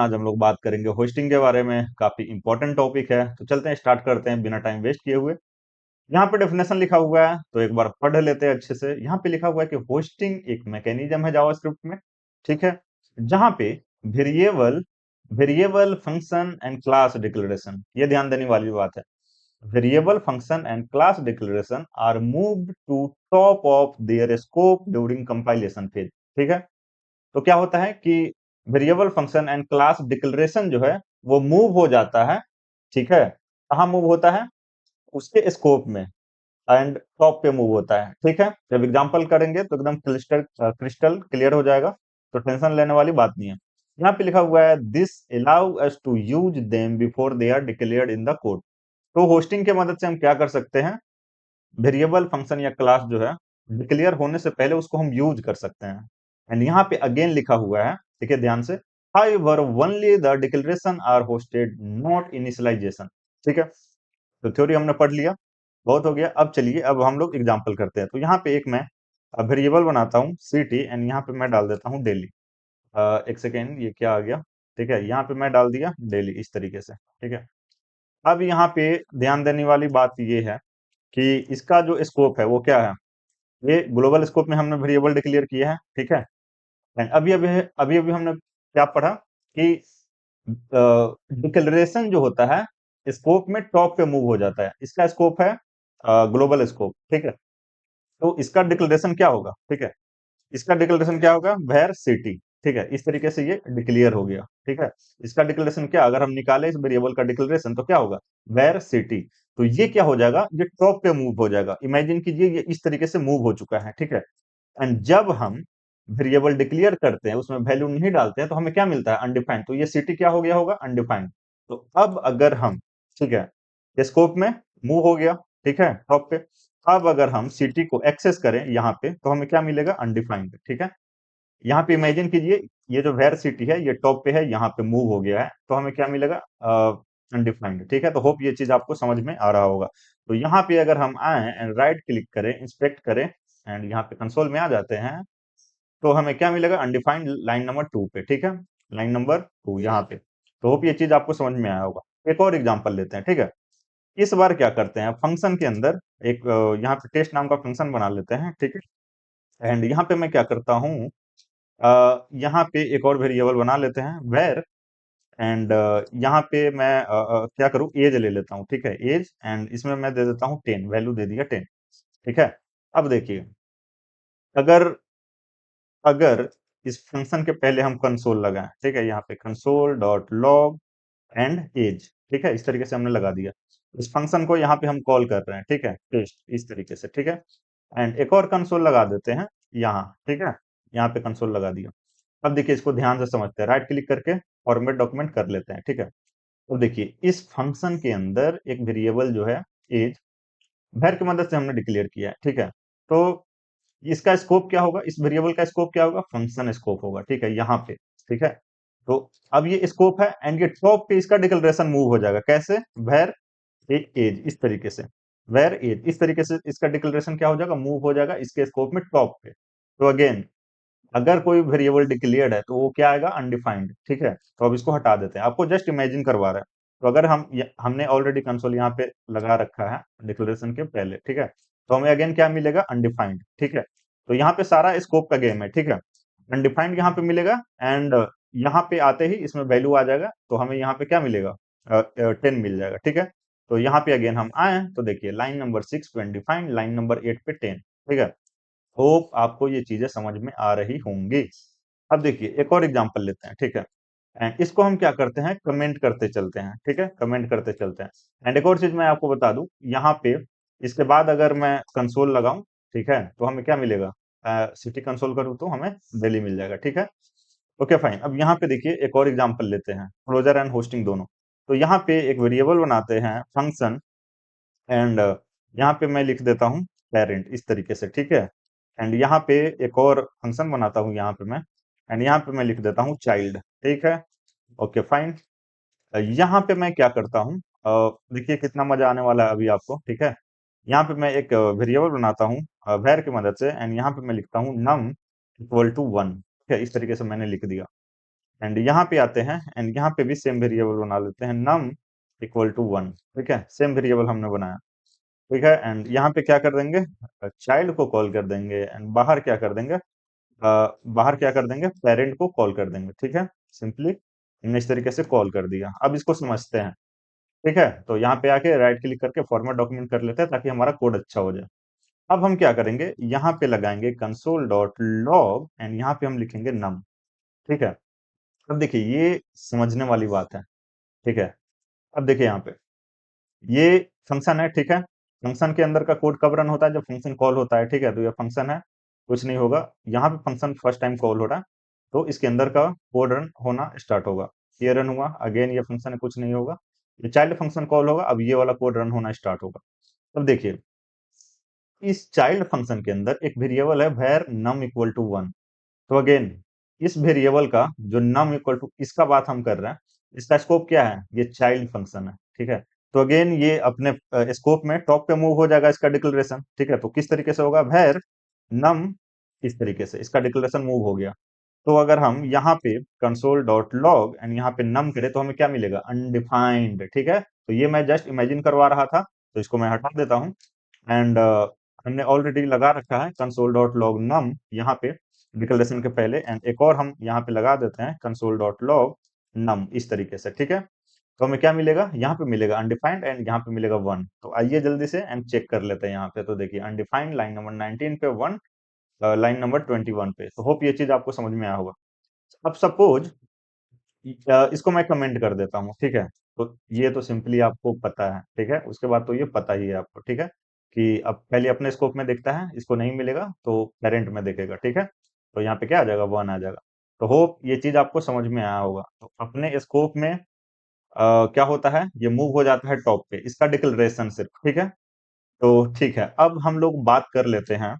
आज हम लोग बात करेंगे होस्टिंग के बारे में। काफी इंपॉर्टेंट टॉपिक है, तो चलते हैं, स्टार्ट करते हैं बिना टाइम वेस्ट किए हुए। यहाँ पे डेफिनेशन लिखा हुआ है, तो एक बार पढ़ लेते हैं अच्छे से। यहाँ पे लिखा हुआ है कि होस्टिंग एक मैकेनिज्म है जावास्क्रिप्ट में, ठीक है, जहाँ पे variable variable function and class declaration, ये ध्यान देने वाली बात है। Variable function and class declaration are moved to top of their scope during compilation phase, ठीक है। तो क्या होता है कि variable function and class declaration जो है वो मूव हो जाता है, ठीक है। कहाँ मूव होता है? उसके स्कोप में, एंड टॉप पे मूव होता है, ठीक है। जब एग्जांपल करेंगे तो एकदम क्रिस्टल क्रिस्टल क्लियर हो जाएगा, तो टेंशन लेने वाली बात नहीं है। यहाँ पे लिखा हुआ है this allow us to use them before they are declared in the code. तो होस्टिंग की मदद से हम क्या कर सकते हैं? वेरिएबल फंक्शन या क्लास जो है डिक्लेयर होने से पहले उसको हम यूज कर सकते हैं। एंड यहाँ पे अगेन लिखा हुआ है, ठीक है, ध्यान से, however only the declaration are hosted not initialization, ठीक है। तो थ्योरी हमने पढ़ लिया, बहुत हो गया। अब चलिए, अब हम लोग एग्जांपल करते हैं। तो यहाँ पे एक मैं वेरिएबल बनाता हूँ सिटी, एंड यहाँ पे मैं डाल देता हूँ डेली। एक सेकेंड, ये क्या आ गया? ठीक है, यहाँ पे मैं डाल दिया डेली इस तरीके से, ठीक है। अब यहाँ पे ध्यान देने वाली बात ये है कि इसका जो स्कोप है वो क्या है? ये ग्लोबल स्कोप में हमने वेरिएबल डिक्लेयर किया है, ठीक है। एंड अभी अभी हमने क्या पढ़ा कि डिक्लेरेशन जो होता है स्कोप में टॉप पे मूव हो जाता है। इसका स्कोप है ग्लोबल स्कोप, ठीक है। तो इसका डिक्लेरेशन क्या होगा? ठीक है, इसका डिक्लेरेशन क्या होगा? वेर सिटी, ठीक है। इस तरीके से ये डिक्लेयर हो गया, ठीक है। इसका डिक्लेरेशन क्या, अगर हम निकाले इस वेरिएबल का डिक्लेरेशन, तो क्या होगा? Var city. तो ये क्या हो जाएगा? ये टॉप पे मूव हो जाएगा। इमेजिन कीजिए ये इस तरीके से मूव हो चुका है, ठीक है। एंड जब हम वेरिएबल डिक्लेयर करते हैं, उसमें वैल्यू नहीं डालते हैं, तो हमें क्या मिलता है? अनडिफाइंड। तो ये सिटी क्या हो गया होगा? अनडिफाइंड। तो अब अगर हम, ठीक है, स्कोप में मूव हो गया, ठीक है, टॉप पे। अब अगर हम सिटी को एक्सेस करें यहाँ पे, तो हमें क्या मिलेगा? अनडिफाइंड, ठीक है। यहाँ पे इमेजिन कीजिए ये जो वेर सिटी है ये टॉप पे है, यहाँ पे मूव हो गया है, तो हमें क्या मिलेगा? अनडिफाइंड, ठीक है। तो होप ये चीज आपको समझ में आ रहा होगा। तो यहाँ पे अगर हम आए एंड राइट क्लिक करें, इंस्पेक्ट करें, एंड यहाँ पे कंसोल में आ जाते हैं, तो हमें क्या मिलेगा? अनडिफाइंड लाइन नंबर 2 पे, ठीक है, लाइन नंबर 2 यहाँ पे। तो होप ये चीज आपको समझ में आया होगा। एक और एग्जांपल लेते हैं, ठीक है। इस बार क्या करते हैं, फंक्शन के अंदर एक यहाँ पे टेस्ट नाम का फंक्शन बना लेते हैं, ठीक है। एंड यहाँ पे मैं क्या करता हूँ, यहाँ पे एक और वेरिएबल बना लेते हैं वेर, एंड यहाँ पे मैं क्या करूँ, एज ले लेता हूँ, ठीक है, एज, एंड इसमें मैं दे देता हूँ 10, वैल्यू दे दिया 10, ठीक है। अब देखिए, अगर अगर इस फंक्शन के पहले हम कंसोल लगाएं, ठीक है, यहाँ पे console dot log and age, ठीक है, इस तरीके से हमने लगा दिया। इस फंक्शन को यहाँ पे हम कॉल कर रहे हैं, ठीक है, टेस्ट, इस तरीके से, ठीक है। एंड एक और कंसोल लगा देते हैं यहाँ, ठीक है, यहाँ पे कंसोल लगा दिया। अब देखिए, इसको ध्यान से समझते हैं, राइट क्लिक करके फॉर्मेट डॉक्यूमेंट कर लेते हैं, ठीक है। तो देखिए, इस फंक्शन के अंदर एक वेरिएबल जो है एज, var की मदद से हमने डिक्लेयर किया है, ठीक है। तो इसका स्कोप क्या होगा? इस वेरिएबल का स्कोप क्या होगा? फंक्शन स्कोप होगा, ठीक है, यहाँ पे, ठीक है। तो अब ये स्कोप है, एंड ये टॉप पे इसका डिक्लेरेशन मूव हो जाएगा। कैसे? वेर एज, इस तरीके से, वेर एज, इस तरीके से इसका डिक्लेरेशन क्या हो जाएगा? मूव हो जाएगा इसके स्कोप में टॉप पे। तो अगेन, अगर कोई वेरिएबल डिक्लेयर्ड है तो वो क्या आएगा? अनडिफाइंड, ठीक है। तो अब इसको हटा देते हैं, आपको जस्ट इमेजिन करवा रहा है। तो अगर हमने ऑलरेडी कंसोल यहाँ पे लगा रखा है डिक्लेरेशन के पहले, ठीक है, तो हमें अगेन क्या मिलेगा? अनडिफाइंड, ठीक है। तो यहाँ पे सारा स्कोप का गेम है, ठीक है। अनडिफाइंड यहाँ पे मिलेगा, एंड यहाँ पे आते ही इसमें वैल्यू आ जाएगा, तो हमें यहाँ पे क्या मिलेगा? 10 मिल जाएगा, ठीक है। तो यहाँ पे अगेन हम आए, तो देखिए लाइन नंबर 6 पे अनडिफाइंड, लाइन नंबर 8 पे 10, ठीक है। होप आपको ये चीजें समझ में आ रही होंगी। अब देखिए, एक और एग्जांपल लेते हैं, ठीक है। एंड इसको हम क्या करते हैं? कमेंट करते चलते हैं, ठीक है, कमेंट करते चलते हैं। एंड एक और चीज मैं आपको बता दूं, यहाँ पे इसके बाद अगर मैं कंसोल लगाऊं, ठीक है, तो हमें क्या मिलेगा? सिटी कंसोल करूँ तो हमें दिल्ली मिल जाएगा, ठीक है। Okay fine. अब यहाँ पे देखिए, एक और एग्जांपल लेते हैं, क्लोजर एंड होस्टिंग दोनों। तो यहाँ पे एक वेरिएबल बनाते हैं फंक्शन, एंड यहाँ पे मैं लिख देता हूँ पेरेंट, इस तरीके से, ठीक है। एंड यहाँ पे एक और फंक्शन बनाता हूँ यहाँ पे मैं, एंड यहाँ पे मैं लिख देता हूँ चाइल्ड, ठीक है। Okay fine. यहाँ पे मैं क्या करता हूँ, देखिए कितना मजा आने वाला है अभी आपको, ठीक है। यहाँ पे मैं एक वेरिएबल बनाता हूँ var की मदद से, एंड यहाँ पे मैं लिखता हूँ num इक्वल टू 1, ठीक है, इस तरीके से मैंने लिख दिया। एंड यहाँ पे आते हैं एंड यहाँ पे भी सेम वेरिएबल बना लेते हैं, num इक्वल टू 1। ठीक है, सेम वेरिएबल हमने बनाया। ठीक है, एंड यहाँ पे क्या कर देंगे, चाइल्ड को कॉल कर देंगे एंड बाहर क्या कर देंगे, बाहर क्या कर देंगे, पेरेंट को कॉल कर देंगे। ठीक है, सिंपली हमने इस तरीके से कॉल कर दिया। अब इसको समझते हैं। ठीक है, तो यहाँ पे आके राइट क्लिक करके फॉर्मेट डॉक्यूमेंट कर लेते हैं ताकि हमारा कोड अच्छा हो जाए। अब हम क्या करेंगे, यहाँ पे लगाएंगे कंसोल डॉट लॉग एंड यहाँ पे हम लिखेंगे नम। ठीक है, अब देखिए ये समझने वाली बात है। ठीक है, अब देखिए यहाँ पे ये फंक्शन है। ठीक है, फंक्शन के अंदर का कोड कब रन होता है, जब फंक्शन कॉल होता है। ठीक है, तो ये फंक्शन है, कुछ नहीं होगा। यहाँ पे फंक्शन फर्स्ट टाइम कॉल हो रहा है, तो इसके अंदर का कोड रन होना स्टार्ट होगा। ये रन हुआ, अगेन ये फंक्शन है, कुछ नहीं होगा। ये चाइल्ड फंक्शन कॉल होगा, अब ये वाला कोड रन होना स्टार्ट होगा। अब देखिए इस चाइल्ड फंक्शन के अंदर एक वेरिएबल है var num इक्वल टू 1। तो अगेन इस वेरिएबल का जो num इक्वल टू, इसका बात हम कर रहे हैं, इसका स्कोप क्या है, ये चाइल्ड फंक्शन है। ठीक है, तो अगेन ये अपने स्कोप में टॉप पे मूव हो जाएगा इसका डिक्लेरेशन। ठीक है, तो किस तरीके से होगा, var num, इस तरीके से इसका डिक्लेरेशन मूव हो गया। तो अगर हम यहाँ पे कंसोल डॉट लॉग एंड यहाँ पे नम करें तो हमें क्या मिलेगा, अनडिफाइंड। ठीक है, तो ये मैं जस्ट इमेजिन करवा रहा था, तो इसको मैं हटा देता हूँ। एंड हमने ऑलरेडी लगा रखा है कंसोल डॉट लॉग नम यहाँ पे डिक्लेरेशन के पहले, एंड एक और हम यहाँ पे लगा देते हैं कंसोल डॉट लॉग नम इस तरीके से। ठीक है, तो हमें क्या मिलेगा, यहाँ पे मिलेगा अनडिफाइंड एंड यहाँ पे मिलेगा 1। तो आइए जल्दी से एंड चेक कर लेते हैं यहाँ पे। तो देखिए अनडिफाइंड लाइन नंबर 19 पे 1, लाइन नंबर 21 पे। तो होप ये चीज आपको समझ में आया होगा। अब सपोज इसको मैं कमेंट कर देता हूँ। ठीक है, तो ये तो सिंपली आपको पता है। ठीक है, उसके बाद तो ये पता ही है आपको। ठीक है, कि अब पहले अपने स्कोप में देखता है, इसको नहीं मिलेगा तो पेरेंट में देखेगा। ठीक है, तो यहाँ पे क्या आ जाएगा, 1 आ जाएगा। तो होप ये चीज आपको समझ में आया होगा। तो अपने स्कोप में क्या होता है, ये मूव हो जाता है टॉप पे, इसका डिक्लेरेशन सिर्फ। ठीक है, तो ठीक है, अब हम लोग बात कर लेते हैं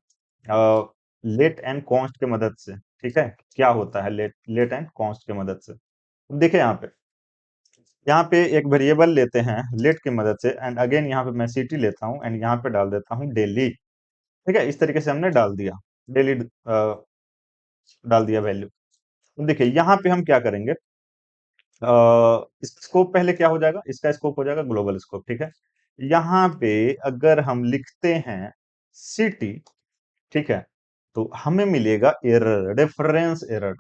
लेट एंड कॉन्स्ट के मदद से। ठीक है, क्या होता है लेट लेट एंड कॉन्स्ट के मदद से। अब देखिए यहाँ पे एक वेरिएबल लेते हैं लेट की मदद से एंड अगेन यहाँ पे मैं सिटी लेता हूँ एंड यहाँ पे डाल देता हूँ डेली। ठीक है, इस तरीके से हमने डाल दिया डेली, डाल दिया वैल्यू। तो देखिए यहाँ पे हम क्या करेंगे, इसका स्कोप पहले क्या हो जाएगा, इसका स्कोप हो जाएगा ग्लोबल स्कोप। ठीक है, यहाँ पे अगर हम लिखते हैं सिटी, ठीक है, तो हमें मिलेगा error, reference error,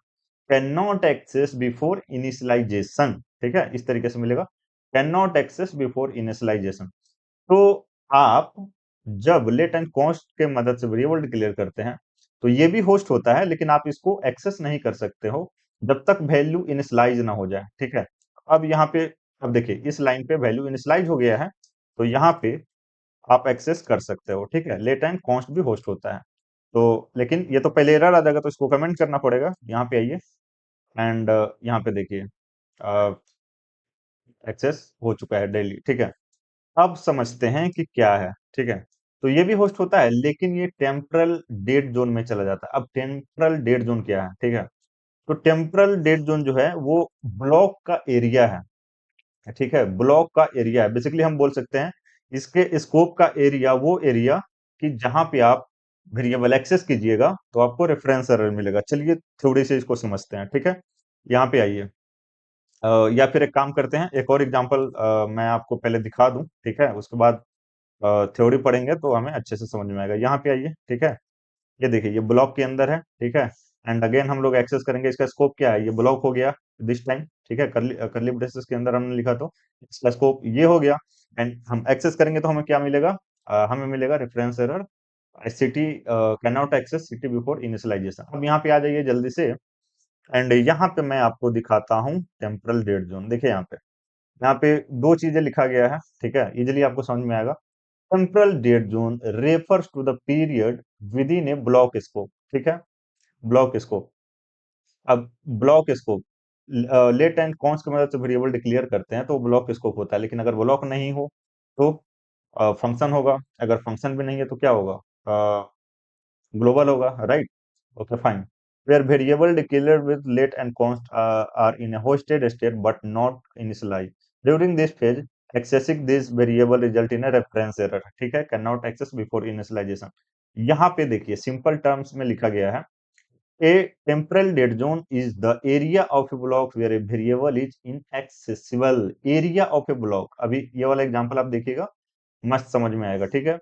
can not access before initialization. ठीक है, इस तरीके से मिलेगा, can not access before initialization. तो आप जब लेट एंड कॉन्स्ट के मदद से वेरिएबल डिक्लेयर करते हैं तो ये भी होस्ट होता है, लेकिन आप इसको एक्सेस नहीं कर सकते हो जब तक वैल्यू इनिशियलाइज ना हो जाए। ठीक है, अब यहाँ पे, अब देखिए इस लाइन पे वैल्यू इनिशियलाइज हो गया है, तो यहाँ पे आप एक्सेस कर सकते हो। ठीक है, लेट एंड कॉन्स्ट भी होस्ट होता है। तो लेकिन ये तो पहले एरर आ जाएगा, तो इसको कमेंट करना पड़ेगा। यहाँ पे आइए एंड यहाँ पे देखिए एक्सेस हो चुका है डेली। ठीक है, अब समझते हैं कि क्या है। ठीक है, तो ये भी होस्ट होता है, लेकिन ये टेम्परल डेट जोन में चला जाता है। अब टेम्परल डेट जोन क्या है, ठीक है, तो टेम्परल डेट जोन जो है वो ब्लॉक का एरिया है। ठीक है, ब्लॉक का एरिया है, बेसिकली हम बोल सकते हैं इसके स्कोप का एरिया, वो एरिया कि जहां पे आप वेरिएबल एक्सेस कीजिएगा तो आपको रेफरेंस एरर मिलेगा। चलिए थोड़ी सी इसको समझते हैं। ठीक है, यहाँ पे आइए, या फिर एक काम करते हैं, एक और एग्जांपल मैं आपको पहले दिखा दूं। ठीक है, उसके बाद थ्योरी पढ़ेंगे तो हमें अच्छे से समझ में आएगा। यहाँ पे आइए। ठीक है, ये देखिए ये ब्लॉक के अंदर है। ठीक है, एंड अगेन हम लोग एक्सेस करेंगे, इसका स्कोप क्या है, ये ब्लॉक हो गया दिस टाइम। ठीक है, करली करली ब्रेसेस के अंदर हमने लिखा, तो इसका स्कोप ये हो गया। एंड हम एक्सेस करेंगे तो हमें क्या मिलेगा, हमें मिलेगा reference error, city can not access city before initialization. अब यहाँ पे आ जाइए जल्दी से, एंड यहाँ पे मैं आपको दिखाता हूँ टेम्परल डेट जोन। देखिए यहाँ पे दो चीजें लिखा गया है। ठीक है, इजिली आपको समझ में आएगा। Temporal dead zone refers to the period within a block scope. ठीक है, ब्लॉक स्कोप। अब block scope let and const की मदद से वेरिएबल डिक्लेयर करते हैं तो ब्लॉक स्कोप होता है, लेकिन अगर ब्लॉक नहीं हो तो फंक्शन होगा, अगर फंक्शन भी नहीं है तो क्या होगा, ग्लोबल होगा। Right, okay fine. Where variable declared with let and const are in a hosted state but not initialized during this phase, accessing this variable result in a reference error। ठीक है, can not access before initialization. यहाँ पे देखिए simple terms में लिखा गया है, a temporal dead zone is the area of a block where a variable is inaccessible. Area of a block, अभी ये वाला एग्जांपल आप देखिएगा, मस्त समझ में आएगा, ठीक है।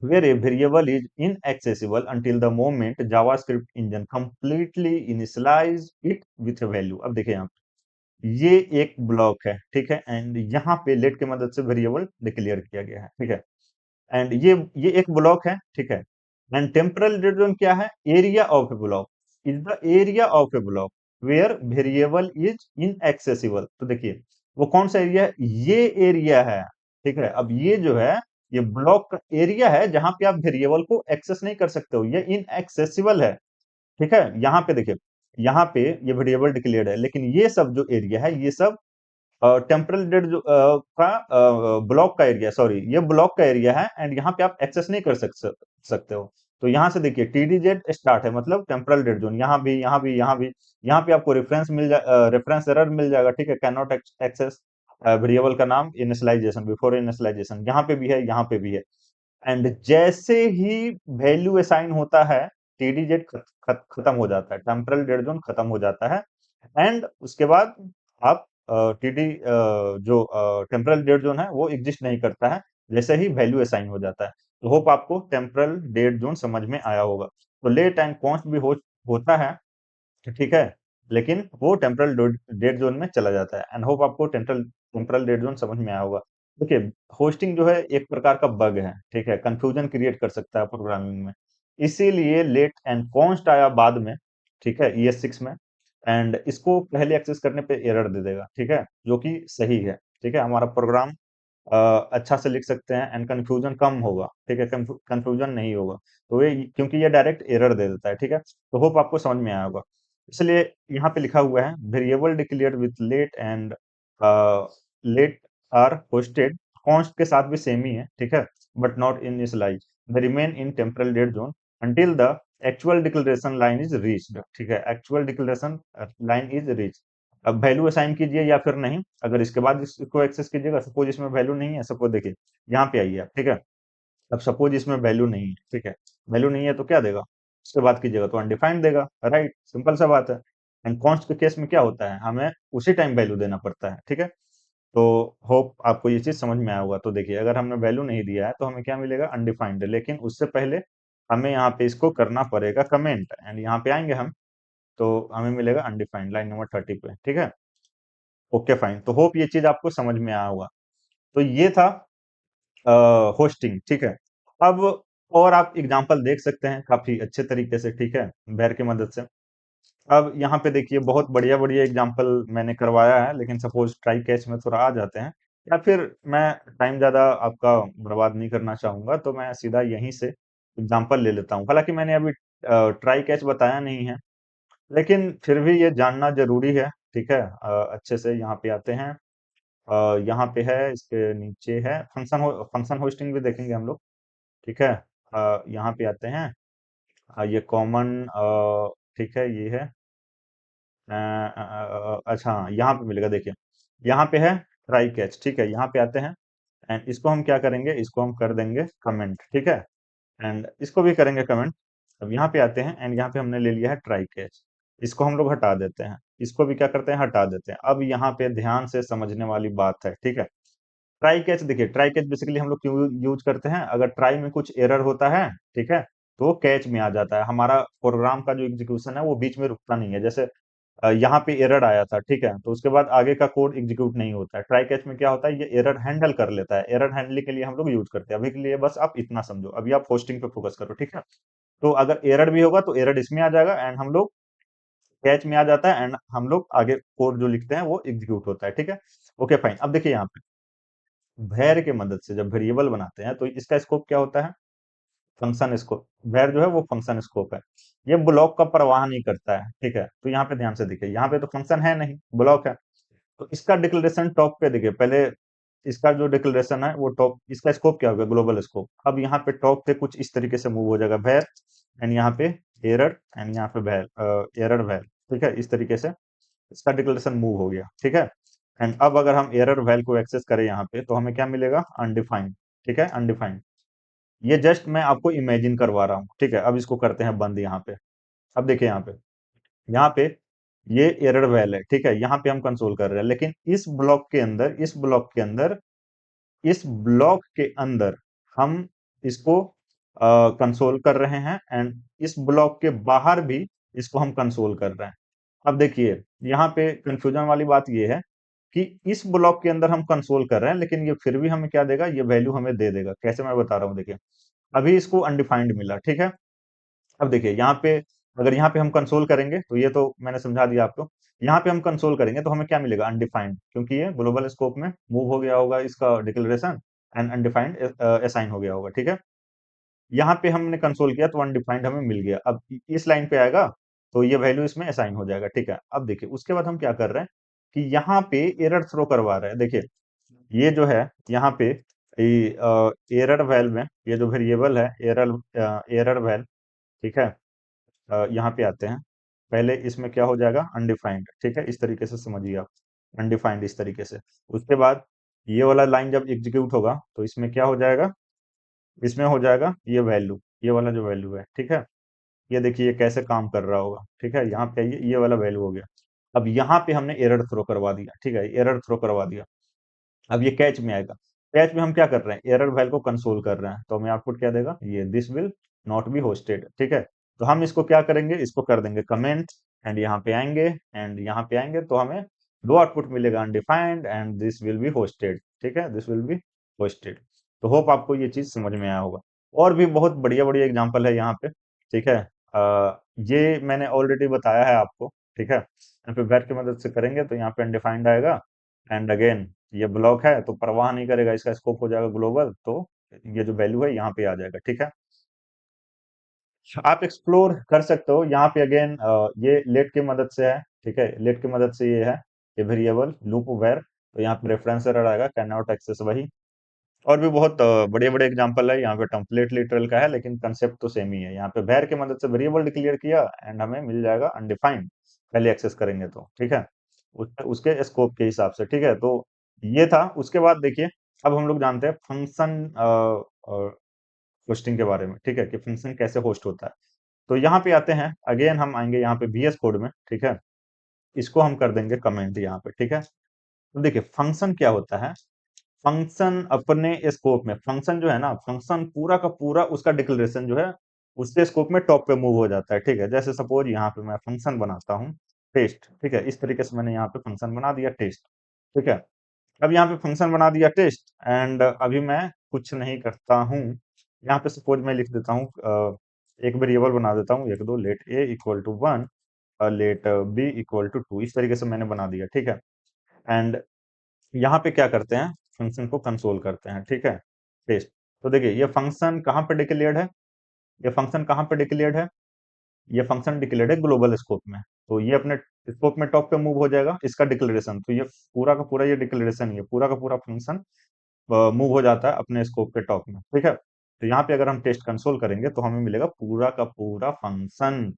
Where a variable is inaccessible until the moment JavaScript engine completely initialize it with a value। अब देखिए यहाँ पे ये एक ब्लॉक है, ठीक है, एंड यहाँ पे लेट की मदद से वेरिएबल डिक्लेयर किया गया है, ठीक है, एंड ये एक ब्लॉक है, ठीक है। एंड टेम्परल डेड जोन क्या है? Area of a block is the area of a block where variable is inaccessible. तो देखिए वो कौन सा एरिया है? ये एरिया है, ठीक है। अब ये जो है ये ब्लॉक का एरिया है जहां पे आप वेरिएबल को एक्सेस नहीं कर सकते हो, ये इनएक्सेसिबल है, ठीक है। यहाँ पे देखिए, यहाँ पे ये वेरिएबल डिक्लेयर्ड है, लेकिन ये सब जो एरिया है ये सब टेम्परल डेड जो का ब्लॉक का एरिया, सॉरी ये ब्लॉक का एरिया है, एंड यहाँ पे आप एक्सेस नहीं कर सकते हो। तो यहाँ से देखिए टीडीजेड स्टार्ट है, मतलब टेम्परल डेड जोन, यहाँ भी, यहाँ भी, यहाँ भी, यहाँ पे आपको रेफरेंस एरर मिल जाएगा, ठीक है, कैन नॉट एक्सेस वेरिएबल का नाम इनिशियलाइजेशन, बिफोर इनिशियलाइजेशन, यहाँ पे भी है, यहाँ पे भी है। एंड जैसे ही वैल्यू असाइन होता है, टीडीजेड खत्म हो जाता है, टेम्परल डेड जोन खत्म हो जाता है, एंड उसके बाद आप टीडी जो टेम्परल डेड जोन है वो एग्जिस्ट नहीं करता है जैसे ही वैल्यू असाइन हो जाता है। तो होप आपको टेम्परल डेड जोन समझ में आया होगा। तो लेट एंड कॉन्स्ट भी होता है, ठीक है, लेकिन वो टेम्परल डेड जोन में चला जाता है। एंड होप आपको टेम्परल टेम्परल डेड जोन समझ में आया होगा। देखिए होस्टिंग जो है एक प्रकार का बग है, ठीक है, कंफ्यूजन क्रिएट कर सकता है प्रोग्रामिंग में, इसीलिए लेट एंड कॉन्स्ट आया बाद में, ठीक है, ES6 में। एंड इसको पहले एक्सेस करने पे एरर दे देगा, ठीक है, जो कि सही है, ठीक है, हमारा प्रोग्राम अच्छा से लिख सकते हैं एंड कंफ्यूजन कम होगा, ठीक है, कंफ्यूजन नहीं होगा। तो ये क्योंकि ये डायरेक्ट एरर दे देता है, ठीक है। तो होप आपको समझ में आया होगा। इसलिए यहाँ पे लिखा हुआ है variable declared with let and let are hoisted, const के साथ भी सेम ही है, ठीक है, but not initialize, they remain in temporal dead zone until the actual declaration line is reached, ठीक है, actual declaration line is reach. अब वैल्यू असाइन कीजिए या फिर नहीं, अगर इसके बाद इसको एक्सेस कीजिएगा, सपोज इसमें वैल्यू नहीं है, सपोज देखिए यहाँ पे आइए आप, ठीक है, अब सपोज इसमें वैल्यू नहीं है, ठीक है, वैल्यू नहीं है तो क्या देगा? उसके बाद कीजिएगा तो अनडिफाइंड देगा, राइट, सिंपल सा बात है। एंड कॉन्स्ट के केस में क्या होता है, हमें उसी टाइम वैल्यू देना पड़ता है, ठीक है। तो होप आपको ये चीज समझ में आया होगा। तो देखिए अगर हमने वैल्यू नहीं दिया है तो हमें क्या मिलेगा? अनडिफाइंड, लेकिन उससे पहले हमें यहाँ पे इसको करना पड़ेगा कमेंट, एंड यहाँ पे आएंगे हम, तो हमें मिलेगा अनडिफाइंड लाइन नंबर 30 पे, ठीक है। ओके फाइन, तो होप ये चीज आपको समझ में आया होगा। तो ये था होस्टिंग, ठीक है। अब और आप एग्जांपल देख सकते हैं काफी अच्छे तरीके से, ठीक है, वेर की मदद से। अब यहाँ पे देखिए बहुत बढ़िया बढ़िया एग्जांपल मैंने करवाया है, लेकिन सपोज ट्राई कैच में थोड़ा आ जाते हैं, या फिर मैं टाइम ज्यादा आपका बर्बाद नहीं करना चाहूंगा, तो मैं सीधा यहीं से एग्जांपल ले लेता हूँ। हालांकि मैंने अभी ट्राई कैच बताया नहीं है, लेकिन फिर भी ये जानना जरूरी है, ठीक है। अच्छे से यहाँ पे आते हैं, यहाँ पे है, इसके नीचे है फंक्शन होस्टिंग भी देखेंगे हम लोग, ठीक है। यहाँ पे आते हैं, ये कॉमन, ठीक है, ये है, अच्छा हाँ, यहाँ पे मिलेगा, देखिए यहाँ पे है ट्राई कैच, ठीक है, यहाँ पे आते हैं, एंड इसको हम क्या करेंगे, इसको हम कर देंगे कमेंट, ठीक है, एंड इसको भी करेंगे कमेंट। अब यहाँ पे आते हैं, एंड यहाँ पे हमने ले लिया है ट्राई कैच, इसको हम लोग हटा देते हैं, इसको भी क्या करते हैं, हटा देते हैं। अब यहाँ पे ध्यान से समझने वाली बात है, ठीक है। ट्राई कैच, देखिए ट्राई कैच बेसिकली हम लोग क्यों यूज करते हैं? अगर ट्राई में कुछ एरर होता है, ठीक है, तो वो कैच में आ जाता है, हमारा प्रोग्राम का जो एग्जीक्यूशन है वो बीच में रुकता नहीं है। जैसे यहाँ पे एरर आया था, ठीक है, तो उसके बाद आगे का कोड एग्जीक्यूट नहीं होता है। ट्राई कैच में क्या होता है, ये एरर हैंडल कर लेता है, एरर हैंडलिंग के लिए हम लोग यूज करते हैं। अभी के लिए बस आप इतना समझो, अभी आप होस्टिंग पे फोकस करो, ठीक है। तो अगर एरर भी होगा तो एरर इसमें आ जाएगा, एंड हम लोग कैच में आ जाता है, एंड हम लोग आगे कोड जो लिखते हैं वो एग्जीक्यूट होता है, ठीक है। ओके फाइन, अब देखिए यहाँ पे वैर की मदद से जब वेरिएबल बनाते हैं तो इसका स्कोप क्या होता है? Function scope. वैर जो है वो फंक्शन स्कोप है, ये ब्लॉक का परवाह नहीं करता है, ठीक है। तो यहाँ पे ध्यान से देखिए, यहाँ पे तो फंक्शन है नहीं, ब्लॉक है, तो इसका डिक्लेरेशन टॉप पे देखिए, पहले इसका जो डिक्लेरेशन है वो टॉप, इसका स्कोप क्या होगा? Global scope. अब यहाँ पे टॉप पे कुछ इस तरीके से मूव हो जाएगा, वैर, एंड यहाँ पे एरर, एंड यहाँ पे वैर, एरर वैर, ठीक है, इस तरीके से इसका डिक्लेरेशन मूव हो गया, ठीक है। एंड अब अगर हम एरर वैल को एक्सेस करें यहाँ पे तो हमें क्या मिलेगा? अनडिफाइंड, ठीक है, अनडिफाइंड। ये जस्ट मैं आपको इमेजिन करवा रहा हूँ, ठीक है। अब इसको करते हैं बंद यहाँ पे, अब देखिए यहाँ पे ये एरर वैल है, ठीक है, यहाँ पे हम कंसोल कर रहे हैं, लेकिन इस ब्लॉक के अंदर हम इसको कंसोल कर रहे हैं, एंड इस ब्लॉक के बाहर भी इसको हम कंसोल कर रहे हैं। अब देखिए, यहाँ पे कंफ्यूजन वाली बात ये है कि इस ब्लॉक के अंदर हम कंसोल कर रहे हैं, लेकिन ये फिर भी हमें क्या देगा, ये वैल्यू हमें दे देगा। कैसे, मैं बता रहा हूँ, देखिए, अभी इसको अनडिफाइंड मिला, ठीक है। अब देखिए यहाँ पे, अगर यहाँ पे हम कंसोल करेंगे, तो ये तो मैंने समझा दिया आपको। यहाँ पे हम कंसोल करेंगे तो हमें क्या मिलेगा, अनडिफाइंड, क्योंकि ये ग्लोबल स्कोप में मूव हो गया होगा इसका डिक्लेरेशन, एंड अनडिफाइंड असाइन हो गया होगा, ठीक है। यहाँ पे हमने कंसोल किया तो अनडिफाइंड हमें मिल गया। अब इस लाइन पे आएगा तो ये वैल्यू इसमें असाइन हो जाएगा, ठीक है। अब देखिए उसके बाद हम क्या कर रहे हैं कि यहाँ पे एरर थ्रो करवा रहे हैं। देखिए ये जो है, यहाँ पे एरर वैल में ये जो वेरिएबल है, एरर वैल, ठीक है। यहाँ पे आते हैं, पहले इसमें क्या हो जाएगा, अनडिफाइंड, ठीक है, इस तरीके से समझिए आप, अनडिफाइंड इस तरीके से। उसके बाद ये वाला लाइन जब एग्जीक्यूट होगा तो इसमें क्या हो जाएगा, इसमें हो जाएगा ये वैल्यू, ये वाला जो वैल्यू है, ठीक है। ये देखिए ये कैसे काम कर रहा होगा, ठीक है। यहाँ पे ये वाला वैल्यू हो गया। अब यहाँ पे हमने एरर थ्रो करवा दिया, ठीक है, एरर थ्रो करवा दिया। अब ये कैच में आएगा। कैच में हम क्या कर रहे हैं, एरर वैल को कंसोल कर रहे हैं, तो हमें आउटपुट क्या देगा, ये this will not be hosted, ठीक है। तो हम इसको क्या करेंगे, इसको कर देंगे कमेंट, एंड यहाँ पे आएंगे, एंड यहाँ पे आएंगे तो हमें दो आउटपुट मिलेगा, undefined and this will be hosted, ठीक है, दिस विल बी होस्टेड। तो होप आपको ये चीज समझ में आया होगा। और भी बहुत बढ़िया बढ़िया एग्जाम्पल है यहाँ पे, ठीक है। ये मैंने ऑलरेडी बताया है आपको, ठीक है। यहाँ पे वेर की मदद से करेंगे तो यहाँ पे अनडिफाइंड आएगा, एंड अगेन ये ब्लॉक है तो परवाह नहीं करेगा, इसका स्कोप हो जाएगा ग्लोबल, तो ये जो वैल्यू है यहाँ पे आ जाएगा, ठीक है। आप एक्सप्लोर कर सकते हो यहाँ पे अगेन, ये लेट की मदद से है, ठीक है, लेट की मदद से ये है, ये वेरिएबल लूप वेर, तो यहाँ पे रेफरेंस एरर आएगा, कैन नॉट एक्सेस, वही। और भी बहुत बड़े बड़े एग्जांपल है, यहाँ पे टेम्पलेट लिटरल का है, लेकिन कंसेप्ट तो सेम ही है। यहाँ पे वेर की मदद से वेरिएबल डिक्लेयर किया, एंड हमें मिल जाएगा अनडिफाइंड, पहले एक्सेस करेंगे तो, ठीक है, उसके स्कोप के हिसाब से, ठीक है। तो ये था। उसके बाद देखिए, अब हम लोग जानते हैं फंक्शन होस्टिंग के बारे में, ठीक है, कि फंक्शन कैसे होस्ट होता है। तो यहाँ पे आते हैं, अगेन हम आएंगे यहाँ पे VS कोड में, ठीक है। इसको हम कर देंगे कमेंट यहाँ पे, ठीक है। तो देखिए फंक्शन क्या होता है, फंक्शन अपने स्कोप में, फंक्शन जो है ना, फंक्शन पूरा का पूरा उसका डिक्लेरेशन जो है उसके स्कोप में टॉप पे मूव हो जाता है, ठीक है। जैसे सपोज यहाँ पे मैं फंक्शन बनाता हूँ टेस्ट, ठीक है, इस तरीके से मैंने यहाँ पे फंक्शन बना दिया टेस्ट, ठीक है। अब यहाँ पे फंक्शन बना दिया टेस्ट, एंड अभी मैं कुछ नहीं करता हूँ। यहाँ पे सपोज मैं लिख देता हूँ, एक वेरिएबल बना देता हूँ, एक दो, let a equal to 1, let b equal to 2, इस तरीके से मैंने बना दिया, ठीक है। एंड यहाँ पे क्या करते हैं, फंक्शन को कंसोल करते हैं, ठीक है, टेस्ट। तो देखिए ये फंक्शन कहाँ पे डिक्लेयर्ड है, ये फंक्शन कहाँ पे डिक्लेयर्ड है, ये फंक्शन डिक्लेयर्ड है ग्लोबल स्कोप में। तो ये अपने स्कोप में टॉप पे मूव हो जाएगा, इसका डिक्लेरेशन, तो ये पूरा का पूरा ये डिक्लेरेशन, ये पूरा का पूरा फंक्शन मूव हो जाता है अपने स्कोप के टॉप में, ठीक है। तो यहाँ पे अगर हम टेस्ट कंसोल करेंगे तो हमें मिलेगा पूरा का पूरा फंक्शन।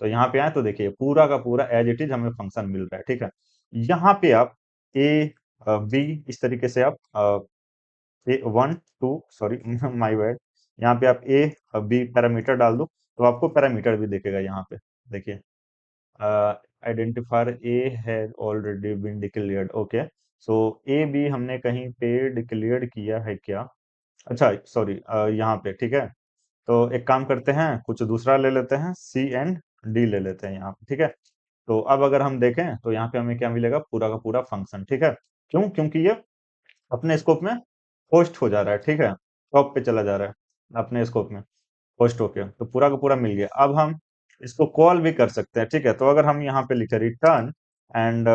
तो यहाँ पे आए तो देखिए पूरा का पूरा एज इट इज हमें फंक्शन मिल रहा है, ठीक है। यहाँ पे आप ए बी, इस तरीके से आप A one two, sorry my bad, यहाँ पे आप ए बी पैरामीटर डाल दो तो आपको पैरामीटर भी देखेगा यहाँ पे। देखिए identifier a has already been declared, okay. So a b हमने कहीं पे डिक्लेयर्ड किया है क्या, अच्छा सॉरी, यहाँ पे, ठीक है। तो एक काम करते हैं, कुछ दूसरा ले लेते हैं, सी एंड डी ले लेते हैं यहाँ पे, ठीक है। तो अब अगर हम देखें तो यहाँ पे हमें क्या मिलेगा, पूरा का पूरा फंक्शन, ठीक है। क्यों, क्योंकि ये अपने स्कोप में होस्ट हो जा रहा है, ठीक है, टॉप पे चला जा रहा है अपने स्कोप में होस्ट होके, तो पूरा का पूरा मिल गया। अब हम इसको कॉल भी कर सकते हैं, ठीक है। तो अगर हम यहाँ पे लिखे रिटर्न, एंड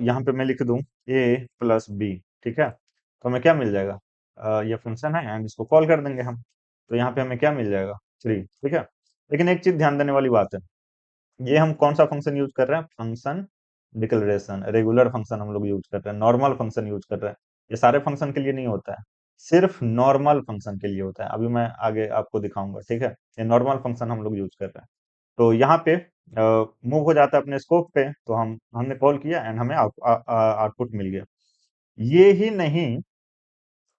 यहाँ पे मैं लिख दूं a प्लस बी, ठीक है, तो हमें क्या मिल जाएगा, ये फंक्शन है, एंड इसको कॉल कर देंगे हम, तो यहाँ पे हमें क्या मिल जाएगा, 3, ठीक है। लेकिन एक चीज ध्यान देने वाली बात है, ये हम कौन सा फंक्शन यूज कर रहे हैं, फंक्शन डिक्लेरेशन, रेगुलर फंक्शन हम लोग यूज कर रहे हैं, नॉर्मल फंक्शन यूज कर रहे हैं। ये सारे फंक्शन के लिए नहीं होता है, सिर्फ नॉर्मल फंक्शन के लिए होता है। अभी मैं आगे आपको दिखाऊंगा, ठीक है। ये नॉर्मल फंक्शन हम लोग यूज कर रहे हैं। तो यहाँ पे मूव हो जाता है अपने स्कोप पे, तो हमने कॉल किया एंड हमें आउटपुट मिल गया। ये ही नहीं,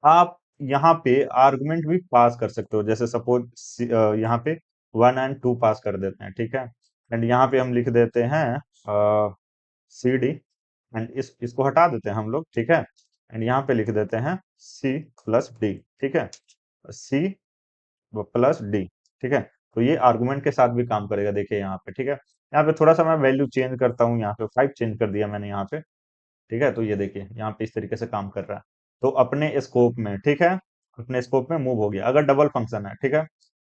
आप यहाँ पे आर्गुमेंट भी पास कर सकते हो, जैसे सपोज यहाँ पे 1 एंड 2 पास कर देते हैं, ठीक है। एंड यहाँ पे हम लिख देते हैं सी डी, एंड इसको हटा देते हैं हम लोग, ठीक है। एंड यहाँ पे लिख देते हैं सी प्लस डी, ठीक है, सी प्लस डी, ठीक है। तो ये आर्गुमेंट के साथ भी काम करेगा, देखिए यहाँ पे, ठीक है। यहाँ पे थोड़ा सा मैं वैल्यू चेंज करता हूँ, यहाँ पे 5 चेंज कर दिया मैंने यहाँ पे, ठीक है। तो ये देखिए यहाँ पे इस तरीके से काम कर रहा है। तो अपने स्कोप में, ठीक है, अपने स्कोप में मूव हो गया। अगर डबल फंक्शन है, ठीक है,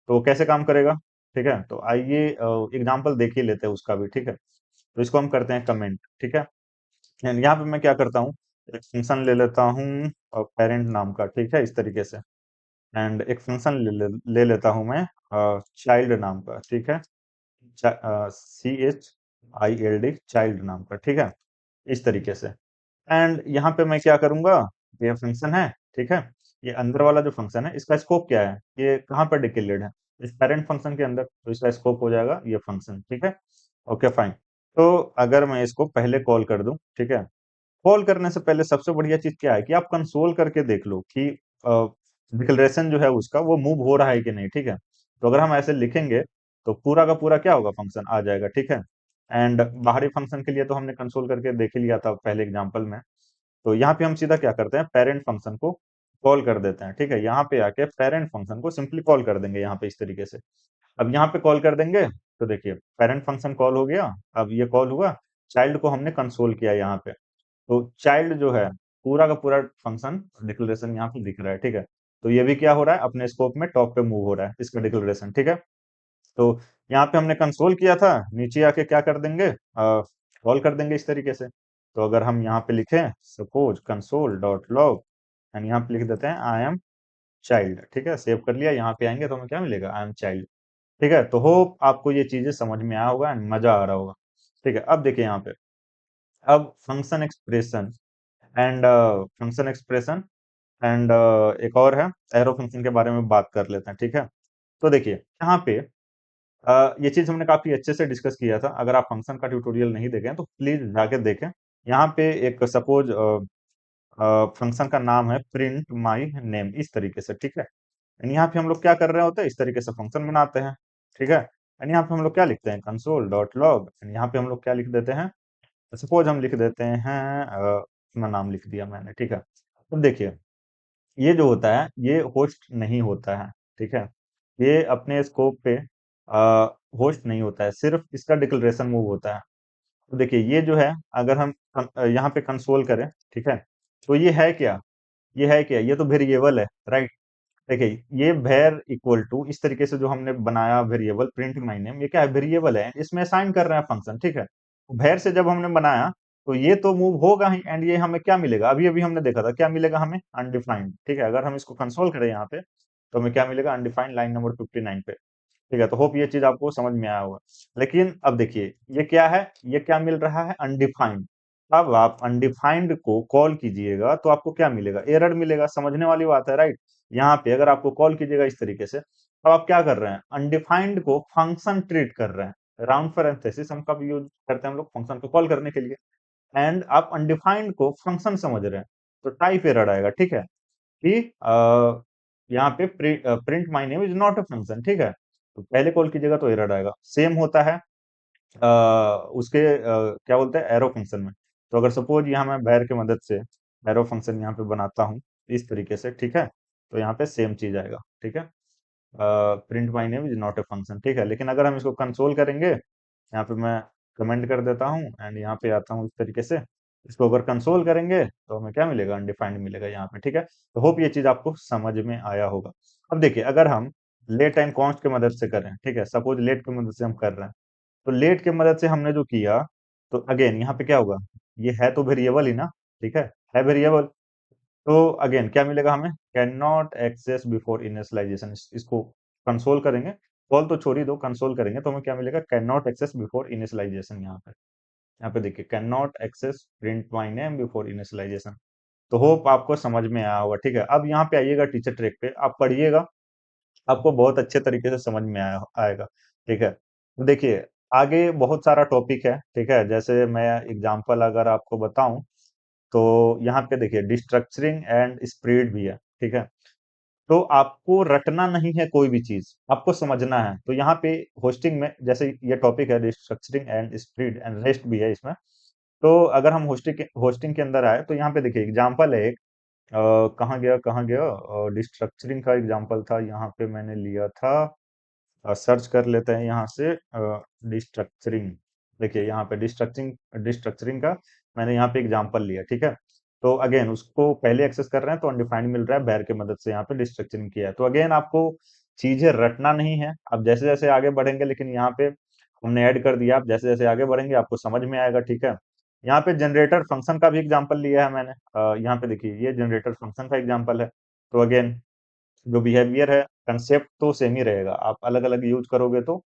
तो कैसे काम करेगा, ठीक है। तो आइए एग्जांपल देख ही लेते हैं उसका भी, ठीक है। तो इसको हम करते हैं कमेंट, ठीक है। एंड यहाँ पे मैं क्या करता हूँ, एक फंक्शन ले लेता हूँ पेरेंट नाम का, ठीक है, इस तरीके से। एंड एक फंक्शन ले लेता हूँ मैं चाइल्ड नाम का, ठीक है, CHILD, चाइल्ड नाम का, ठीक है, इस तरीके से। एंड यहाँ पे मैं क्या करूंगा, ये फंक्शन है, ठीक है, ये अंदर वाला जो फंक्शन है इसका स्कोप क्या है, ये कहाँ पर डिक्लेयर्ड है, इस पेरेंट फंक्शन के अंदर, तो इसका स्कोप हो जाएगा ये फंक्शन, ठीक है। Okay fine. तो अगर मैं इसको पहले कॉल कर दूं, ठीक है, कॉल करने से पहले सबसे बढ़िया चीज क्या है कि आप कंसोल करके देख लो कि डिक्लेरेशन जो है उसका वो मूव हो रहा है कि नहीं, ठीक है। तो अगर हम ऐसे लिखेंगे तो पूरा का पूरा क्या होगा, फंक्शन आ जाएगा, ठीक है। एंड बाहरी फंक्शन के लिए तो हमने कंसोल करके देख ही लिया था पहले एग्जांपल में। तो यहाँ पे हम सीधा क्या करते हैं, पेरेंट फंक्शन को कॉल कर देते हैं, ठीक है। यहाँ पे आके पेरेंट फंक्शन को सिंपली कॉल कर देंगे यहाँ पे इस तरीके से। अब यहाँ पे कॉल कर देंगे तो देखिए पेरेंट फंक्शन कॉल हो गया। अब ये कॉल हुआ, चाइल्ड को हमने कंसोल किया यहाँ पे, तो चाइल्ड जो है पूरा का पूरा फंक्शन डिक्लेरेशन यहाँ पे दिख रहा है, ठीक है। तो ये भी क्या हो रहा है, अपने स्कोप में टॉप पे मूव हो रहा है इसका डिक्लेरेशन, ठीक है। तो यहाँ पे हमने कंसोल किया था, नीचे आके क्या कर देंगे, कॉल कर देंगे इस तरीके से। तो अगर हम यहाँ पे लिखें suppose console dot log, and यहाँ पे लिख देते हैं आई एम चाइल्ड, ठीक है, सेव कर लिया। यहाँ पे आएंगे तो हमें क्या मिलेगा, आई एम चाइल्ड, ठीक है। तो होप आपको ये चीजें समझ में आया होगा एंड मजा आ रहा होगा, ठीक है। अब देखिए यहाँ पे, अब function expression and function expression and एक और है एरो फंक्शन के बारे में बात कर लेते हैं, ठीक है। तो देखिए यहाँ पे ये चीज हमने काफी अच्छे से डिस्कस किया था। अगर आप फंक्शन का ट्यूटोरियल नहीं देखे हैं तो प्लीज जाके देखें। यहाँ पे एक सपोज फंक्शन का नाम है प्रिंट माई नेम, इस तरीके से, ठीक है। एंड यहाँ पे हम लोग क्या कर रहे होते हैं, इस तरीके से फंक्शन बनाते हैं, ठीक है। एंड यहाँ पे हम लोग क्या लिखते हैं, कंसोल डॉट लॉग, एंड यहाँ पे हम लोग क्या लिख देते हैं, सपोज हम लिख देते हैं अपना नाम लिख दिया मैंने, ठीक है। अब देखिए ये जो होता है ये होस्ट नहीं होता है, ठीक है। ये अपने स्कोप पे होस्ट नहीं होता है, सिर्फ इसका डिक्लेरेशन मूव होता है। तो देखिए ये जो है, अगर हम यहाँ पे कंसोल करें, ठीक है, तो ये है क्या, ये है क्या, ये तो वेरिएबल है, राइट। देखिए ये वेर इक्वल टू, इस तरीके से जो हमने बनाया वेरिएबल प्रिंट माई नेम, ये क्या है, वेरिएबल है, इसमें असाइन कर रहे हैं फंक्शन, ठीक है। वेर से जब हमने बनाया तो ये तो मूव होगा ही, एंड ये हमें क्या मिलेगा, अभी अभी हमने देखा था क्या मिलेगा हमें, अनडिफाइंड, ठीक है। अगर हम इसको कंसोल करें यहाँ पे तो हमें क्या मिलेगा, अनडिफाइंड, लाइन नंबर 59 पे, ठीक है। तो होप ये चीज आपको समझ में आया होगा। लेकिन अब देखिए ये क्या है, ये क्या मिल रहा है, अनडिफाइंड। अब आप अनडिफाइंड को कॉल कीजिएगा तो आपको क्या मिलेगा, एरर मिलेगा, समझने वाली बात है, राइट। यहाँ पे अगर आपको कॉल कीजिएगा इस तरीके से, तो आप क्या कर रहे हैं, अनडिफाइंड को फंक्शन ट्रीट कर रहे हैं। राउंड पैरेंथेसिस हम कब यूज करते हैं, हम लोग फंक्शन को कॉल करने के लिए। एंड आप अनडिफाइंड को फंक्शन समझ रहे हैं, तो टाइप एरर आएगा, ठीक है, कि यहाँ पे print my name is not a function, ठीक है। तो पहले कॉल कीजिएगा तो एरर आएगा। सेम होता है उसके क्या बोलते हैं, एरो फंक्शन में। तो अगर सपोज यहाँ मैं var की मदद से एरो फंक्शन यहाँ पे बनाता हूँ इस तरीके से, ठीक है, तो यहाँ पे सेम चीज आएगा, ठीक है, print my name is not a function, ठीक है। लेकिन अगर हम इसको कंसोल करेंगे, यहाँ पे मैं कमेंट कर देता हूँ एंड यहाँ पे आता हूँ इस तरीके से, इसको अगर कंसोल करेंगे तो हमें क्या मिलेगा, अनडिफाइंड मिलेगा यहाँ पे, ठीक है। तो होप ये चीज आपको समझ में आया होगा। अब देखिए अगर हम लेट एंड कॉन्स्ट की मदद से करें, ठीक है, सपोज लेट की मदद से हम कर रहे हैं, तो लेट की मदद से हमने जो किया, तो अगेन यहाँ पे क्या होगा, ये है तो वेरिएबल ही ना, ठीक है वेरिएबल। तो अगेन क्या मिलेगा हमें, can not access before initialization. इसको कंसोल करेंगे, कॉल तो छोड़ ही दो, कंसोल करेंगे तो हमें क्या मिलेगा, can not access before initialization. यहाँ पे देखिए can not access print my name before initialization. तो होप आपको समझ में आया होगा, ठीक है। अब यहाँ पे आइएगा टीचर ट्रैक पे, आप पढ़िएगा, आपको बहुत अच्छे तरीके से समझ में आएगा, ठीक है। तो देखिए आगे बहुत सारा टॉपिक है, ठीक है। जैसे मैं एग्जांपल अगर आपको बताऊं तो यहाँ पे देखिए डिस्ट्रक्चरिंग एंड स्प्रेड भी है, ठीक है। तो आपको रटना नहीं है कोई भी चीज, आपको समझना है। तो यहाँ पे होस्टिंग में जैसे ये टॉपिक है restructuring and spread and rest भी है इसमें। तो अगर हम होस्टिंग के अंदर आए तो यहाँ पे देखिए एग्जांपल है एक, कहाँ गया डिस्ट्रक्चरिंग का एग्जांपल था, यहाँ पे मैंने लिया था। सर्च कर लेते हैं यहाँ से डिस्ट्रक्चरिंग। देखिए यहाँ पे डिस्ट्रक्चरिंग डिस्ट्रक्चरिंग का मैंने यहाँ पे एग्जांपल लिया, ठीक है। तो अगेन उसको पहले एक्सेस कर रहे हैं तो अनडिफाइंड मिल रहा है, बैर की मदद से यहाँ पे डिस्ट्रक्चरिंग किया है। तो अगेन आपको चीजें रटना नहीं है, आप जैसे जैसे आगे बढ़ेंगे, लेकिन यहाँ पे हमने ऐड कर दिया, आप जैसे जैसे आगे बढ़ेंगे आपको समझ में आएगा, ठीक है। यहाँ पे जनरेटर फंक्शन का भी एग्जांपल लिया है मैंने, यहाँ पे देखिए ये जनरेटर फंक्शन का एग्जांपल है। तो अगेन जो बिहेवियर है, कंसेप्ट तो सेम ही रहेगा, आप अलग अलग यूज करोगे तो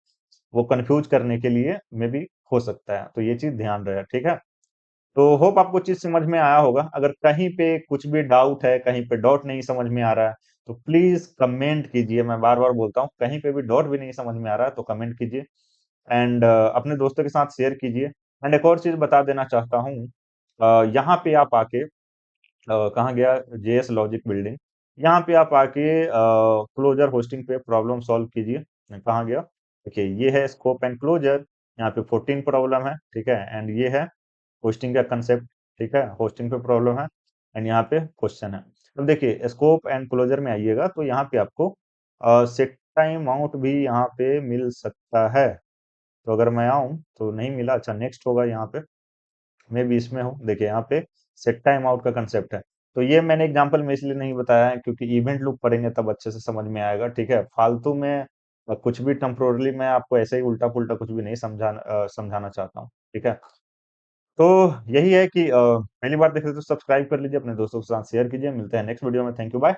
वो कंफ्यूज करने के लिए में भी हो सकता है, तो ये चीज ध्यान रहे, ठीक है। तो होप आपको चीज समझ में आया होगा। अगर कहीं पे कुछ भी डाउट है, कहीं पे डॉट नहीं समझ में आ रहा है, तो प्लीज कमेंट कीजिए। मैं बार बार बोलता हूँ, कहीं पे भी डॉट भी नहीं समझ में आ रहा है तो कमेंट कीजिए, एंड अपने दोस्तों के साथ शेयर कीजिए। एंड एक और चीज बता देना चाहता हूँ, यहाँ पे आप आके कहाँ गया जेएस लॉजिक बिल्डिंग, यहाँ पे आप आके क्लोजर होस्टिंग पे प्रॉब्लम सॉल्व कीजिए। कहाँ गया, देखिए ये है स्कोप एंड क्लोजर, यहाँ पे 14 प्रॉब्लम है, ठीक है। एंड ये है होस्टिंग का कंसेप्ट, ठीक है, होस्टिंग पे प्रॉब्लम है, एंड यहाँ पे क्वेश्चन है। अब देखिए स्कोप एंड क्लोजर में आइएगा तो यहाँ पे आपको सेट टाइम आउट भी यहाँ पे मिल सकता है। तो अगर मैं आऊं तो नहीं मिला, अच्छा नेक्स्ट होगा यहाँ पे, मैं भी इसमें हूँ, देखिए यहाँ पे सेट टाइम आउट का कंसेप्ट है। तो ये मैंने एग्जांपल में इसलिए नहीं बताया है क्योंकि इवेंट लूप पढ़ेंगे तब अच्छे से समझ में आएगा, ठीक है। फालतू में कुछ भी टेम्पोरली मैं आपको ऐसे ही उल्टा पुल्टा कुछ भी नहीं समझाना चाहता हूँ, ठीक है। तो यही है कि पहली बार देख रहे हो तो सब्सक्राइब कर लीजिए, अपने दोस्तों के साथ शेयर कीजिए। मिलते हैं नेक्स्ट वीडियो में, थैंक यू, बाय।